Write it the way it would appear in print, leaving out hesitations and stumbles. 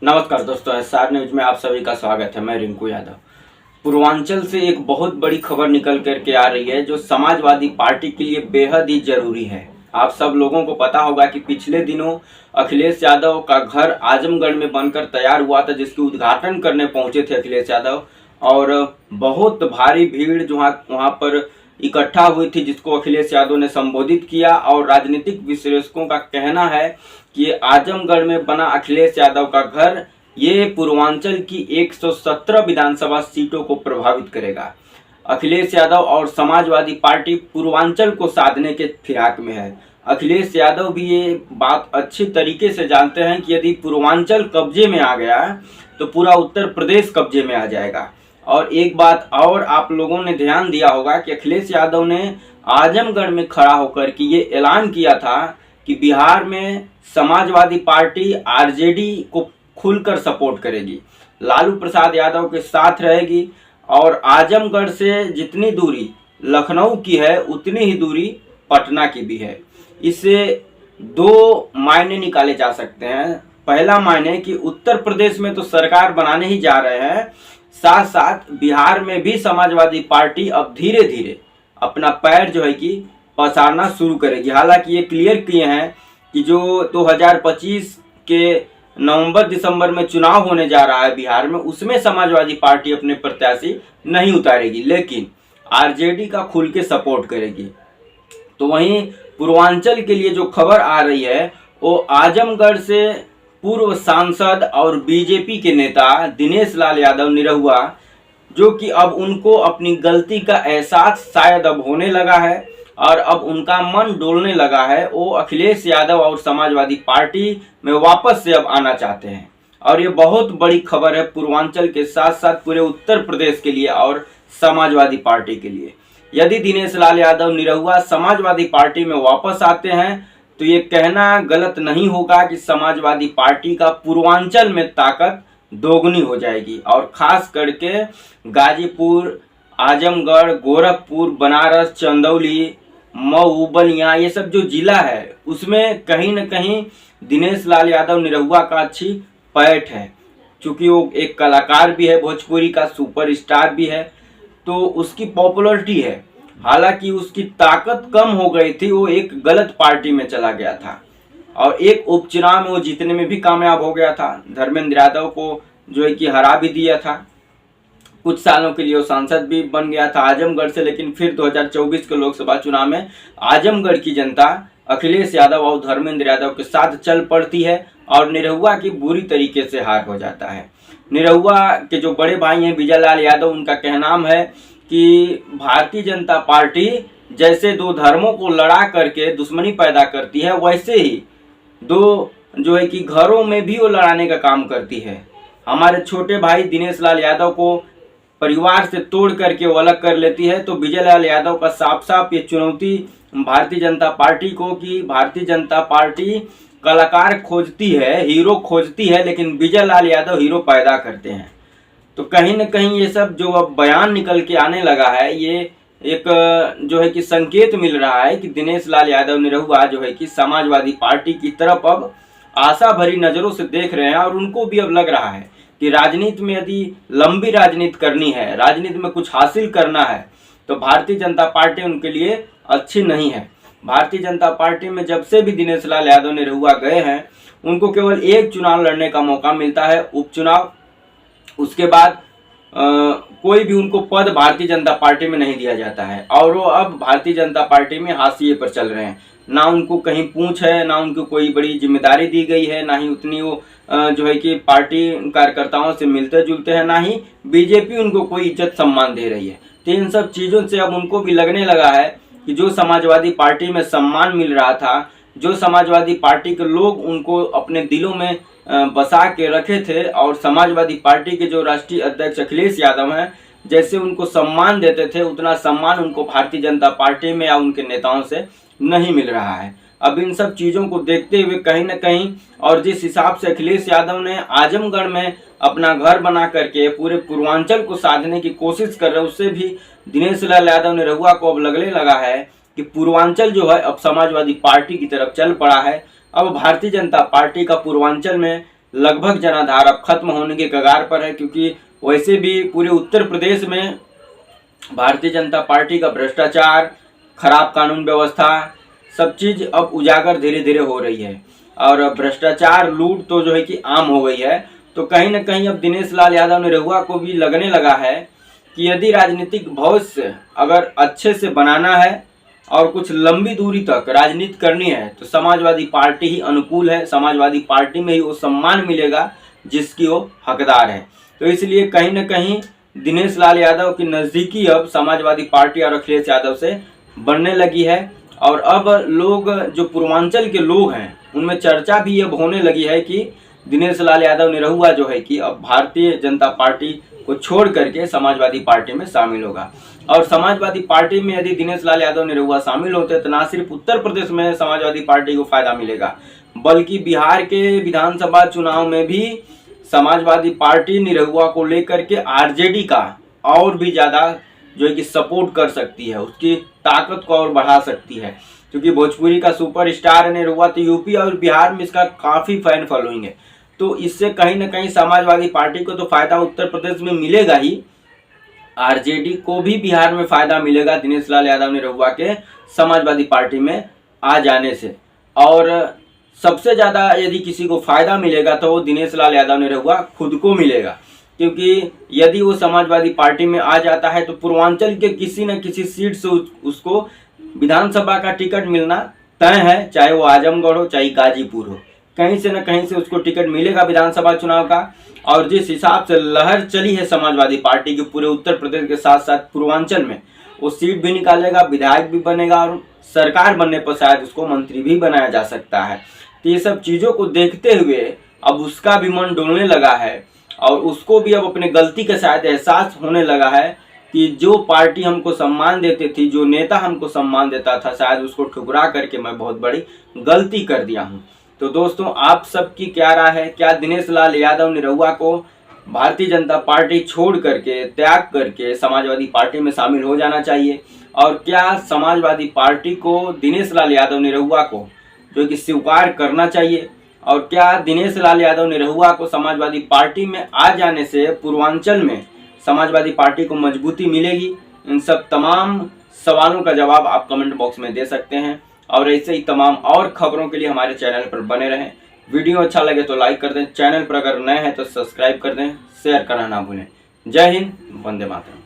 नमस्कार दोस्तों, SR news में आप सभी का स्वागत है। मैं रिंकू यादव। पूर्वांचल से एक बहुत बड़ी खबर निकल करके आ रही है जो समाजवादी पार्टी के लिए बेहद ही जरूरी है। आप सब लोगों को पता होगा कि पिछले दिनों अखिलेश यादव का घर आजमगढ़ में बनकर तैयार हुआ था, जिसकी उद्घाटन करने पहुंचे थे अखिलेश यादव। और बहुत भारी भीड़ जो वहाँ पर इकट्ठा हुई थी, जिसको अखिलेश यादव ने संबोधित किया। और राजनीतिक विश्लेषकों का कहना है कि आजमगढ़ में बना अखिलेश यादव का घर ये पूर्वांचल की 117 विधानसभा सीटों को प्रभावित करेगा। अखिलेश यादव और समाजवादी पार्टी पूर्वांचल को साधने के फिराक में है। अखिलेश यादव भी ये बात अच्छी तरीके से जानते हैं कि यदि पूर्वांचल कब्जे में आ गया तो पूरा उत्तर प्रदेश कब्जे में आ जाएगा। और एक बात और आप लोगों ने ध्यान दिया होगा कि अखिलेश यादव ने आजमगढ़ में खड़ा होकर के ये ऐलान किया था कि बिहार में समाजवादी पार्टी आरजेडी को खुलकर सपोर्ट करेगी, लालू प्रसाद यादव के साथ रहेगी। और आजमगढ़ से जितनी दूरी लखनऊ की है उतनी ही दूरी पटना की भी है। इससे दो मायने निकाले जा सकते हैं। पहला मायने कि उत्तर प्रदेश में तो सरकार बनाने ही जा रहे हैं, साथ साथ बिहार में भी समाजवादी पार्टी अब धीरे धीरे अपना पैर जो है कि पसारना शुरू करेगी। हालांकि ये क्लियर किए हैं कि जो 2025 के नवंबर दिसंबर में चुनाव होने जा रहा है बिहार में, उसमें समाजवादी पार्टी अपने प्रत्याशी नहीं उतारेगी, लेकिन आरजेडी का खुल के सपोर्ट करेगी। तो वहीं पूर्वांचल के लिए जो खबर आ रही है वो आजमगढ़ से पूर्व सांसद और बीजेपी के नेता दिनेश लाल यादव निरहुआ, जो कि अब उनको अपनी गलती का एहसास शायद अब होने लगा है और अब उनका मन डोलने लगा है, वो अखिलेश यादव और समाजवादी पार्टी में वापस से अब आना चाहते हैं। और ये बहुत बड़ी खबर है पूर्वांचल के साथ साथ पूरे उत्तर प्रदेश के लिए और समाजवादी पार्टी के लिए। यदि दिनेश लाल यादव निरहुआ समाजवादी पार्टी में वापस आते हैं तो ये कहना गलत नहीं होगा कि समाजवादी पार्टी का पूर्वांचल में ताकत दोगुनी हो जाएगी। और खास करके गाजीपुर, आजमगढ़, गोरखपुर, बनारस, चंदौली, मऊ, बलिया, ये सब जो जिला है उसमें कहीं न कहीं दिनेश लाल यादव निरहुआ का अच्छी पैठ है। चूँकि वो एक कलाकार भी है, भोजपुरी का सुपरस्टार भी है, तो उसकी पॉपुलरिटी है। हालांकि उसकी ताकत कम हो गई थी, वो एक गलत पार्टी में चला गया था और एक उपचुनाव में वो जीतने में भी कामयाब हो गया था। धर्मेंद्र यादव को जो है कि हरा भी दिया था। कुछ सालों के लिए वो सांसद भी बन गया था आजमगढ़ से, लेकिन फिर 2024 के लोकसभा चुनाव में आजमगढ़ की जनता अखिलेश यादव और धर्मेंद्र यादव के साथ चल पड़ती है और निरहुआ की बुरी तरीके से हार हो जाता है। निरहुआ के जो बड़े भाई हैं विजय लाल यादव, उनका कहना है कि भारतीय जनता पार्टी जैसे दो धर्मों को लड़ा करके दुश्मनी पैदा करती है, वैसे ही दो जो है कि घरों में भी वो लड़ाने का काम करती है। हमारे छोटे भाई दिनेश लाल यादव को परिवार से तोड़ करके वो अलग कर लेती है। तो विजय लाल यादव का साफ साफ ये चुनौती भारतीय जनता पार्टी को कि भारतीय जनता पार्टी कलाकार खोजती है, हीरो खोजती है, लेकिन विजय लाल यादव हीरो पैदा करते हैं। तो कहीं न कहीं ये सब जो अब बयान निकल के आने लगा है, ये एक जो है कि संकेत मिल रहा है कि दिनेश लाल यादव निरहुआ जो है कि समाजवादी पार्टी की तरफ अब आशा भरी नज़रों से देख रहे हैं। और उनको भी अब लग रहा है कि राजनीति में यदि लंबी राजनीति करनी है, राजनीति में कुछ हासिल करना है, तो भारतीय जनता पार्टी उनके लिए अच्छी नहीं है। भारतीय जनता पार्टी में जब से भी दिनेश लाल यादव निरहुआ गए हैं, उनको केवल एक चुनाव लड़ने का मौका मिलता है, उपचुनाव। उसके बाद कोई भी उनको पद भारतीय जनता पार्टी में नहीं दिया जाता है और वो अब भारतीय जनता पार्टी में हाशिए पर चल रहे हैं। ना उनको कहीं पूछ है, ना उनको कोई बड़ी जिम्मेदारी दी गई है, ना ही उतनी वो जो है कि पार्टी कार्यकर्ताओं से मिलते जुलते हैं, ना ही बीजेपी उनको कोई इज्जत सम्मान दे रही है। तो इन सब चीज़ों से अब उनको भी लगने लगा है कि जो समाजवादी पार्टी में सम्मान मिल रहा था, जो समाजवादी पार्टी के लोग उनको अपने दिलों में बसा के रखे थे, और समाजवादी पार्टी के जो राष्ट्रीय अध्यक्ष अखिलेश यादव हैं, जैसे उनको सम्मान देते थे उतना सम्मान उनको भारतीय जनता पार्टी में या उनके नेताओं से नहीं मिल रहा है। अब इन सब चीज़ों को देखते हुए कहीं न कहीं, और जिस हिसाब से अखिलेश यादव ने आजमगढ़ में अपना घर बना करके पूरे पूर्वांचल को साधने की कोशिश कर रहे हैं, उससे भी दिनेश लाल यादव निरहुआ को अब लगने लगा है कि पूर्वांचल जो है अब समाजवादी पार्टी की तरफ चल पड़ा है। अब भारतीय जनता पार्टी का पूर्वांचल में लगभग जनाधार अब खत्म होने के कगार पर है, क्योंकि वैसे भी पूरे उत्तर प्रदेश में भारतीय जनता पार्टी का भ्रष्टाचार, खराब कानून व्यवस्था, सब चीज अब उजागर धीरे धीरे हो रही है। और भ्रष्टाचार, लूट तो जो है कि आम हो गई है। तो कहीं ना कहीं अब दिनेश लाल यादव निरहुआ को भी लगने लगा है कि यदि राजनीतिक भविष्य अगर अच्छे से बनाना है और कुछ लंबी दूरी तक राजनीति करनी है तो समाजवादी पार्टी ही अनुकूल है। समाजवादी पार्टी में ही वो सम्मान मिलेगा जिसकी वो हकदार है। तो इसलिए कहीं ना कहीं दिनेश लाल यादव की नज़दीकी अब समाजवादी पार्टी और अखिलेश यादव से बनने लगी है। और अब लोग, जो पूर्वांचल के लोग हैं, उनमें चर्चा भी अब होने लगी है कि दिनेश लाल यादव निरहुआ जो है कि अब भारतीय जनता पार्टी को छोड़ करके समाजवादी पार्टी में शामिल होगा। और समाजवादी पार्टी में यदि दिनेश लाल यादव निरहुआ शामिल होते तो ना सिर्फ उत्तर प्रदेश में समाजवादी पार्टी को फायदा मिलेगा, बल्कि बिहार के विधानसभा चुनाव में भी समाजवादी पार्टी निरहुआ को लेकर के आरजेडी का और भी ज़्यादा जो है कि सपोर्ट कर सकती है, उसकी ताकत को और बढ़ा सकती है। क्योंकि भोजपुरी का सुपरस्टार निरहुआ, तो यूपी और बिहार में इसका काफ़ी फैन फॉलोइंग है। तो इससे कहीं ना कहीं समाजवादी पार्टी को तो फायदा उत्तर प्रदेश में मिलेगा ही, आरजेडी को भी बिहार में फायदा मिलेगा दिनेश लाल यादव निरहुआ के समाजवादी पार्टी में आ जाने से। और सबसे ज़्यादा यदि किसी को फायदा मिलेगा तो वो दिनेश लाल यादव निरहुआ खुद को मिलेगा, क्योंकि यदि वो समाजवादी पार्टी में आ जाता है तो पूर्वांचल के किसी न किसी सीट से उसको विधानसभा का टिकट मिलना तय है, चाहे वो आजमगढ़ हो चाहे गाजीपुर हो, कहीं से न कहीं से उसको टिकट मिलेगा विधानसभा चुनाव का। और जिस हिसाब से लहर चली है समाजवादी पार्टी की पूरे उत्तर प्रदेश के साथ साथ पूर्वांचल में, वो सीट भी निकालेगा, विधायक भी बनेगा और सरकार बनने पर शायद उसको मंत्री भी बनाया जा सकता है। तो ये सब चीज़ों को देखते हुए अब उसका भी मन डोलने लगा है और उसको भी अब अपने गलती का शायद एहसास होने लगा है कि जो पार्टी हमको सम्मान देती थी, जो नेता हमको सम्मान देता था, शायद उसको ठुकरा करके मैं बहुत बड़ी गलती कर दिया हूँ। तो दोस्तों, आप सबकी क्या राय है? क्या दिनेश लाल यादव निरहुआ को भारतीय जनता पार्टी छोड़ करके, त्याग करके समाजवादी पार्टी में शामिल हो जाना चाहिए? और क्या समाजवादी पार्टी को दिनेश लाल यादव निरहुआ को जो कि स्वीकार करना चाहिए? और क्या दिनेश लाल यादव निरहुआ को समाजवादी पार्टी में आ जाने से पूर्वांचल में समाजवादी पार्टी को मजबूती मिलेगी? इन सब तमाम सवालों का जवाब आप कमेंट बॉक्स में दे सकते हैं। और ऐसे ही तमाम और खबरों के लिए हमारे चैनल पर बने रहें। वीडियो अच्छा लगे तो लाइक कर दें, चैनल पर अगर नए हैं तो सब्सक्राइब कर दें, शेयर करना ना भूलें। जय हिंद, वंदे मातरम।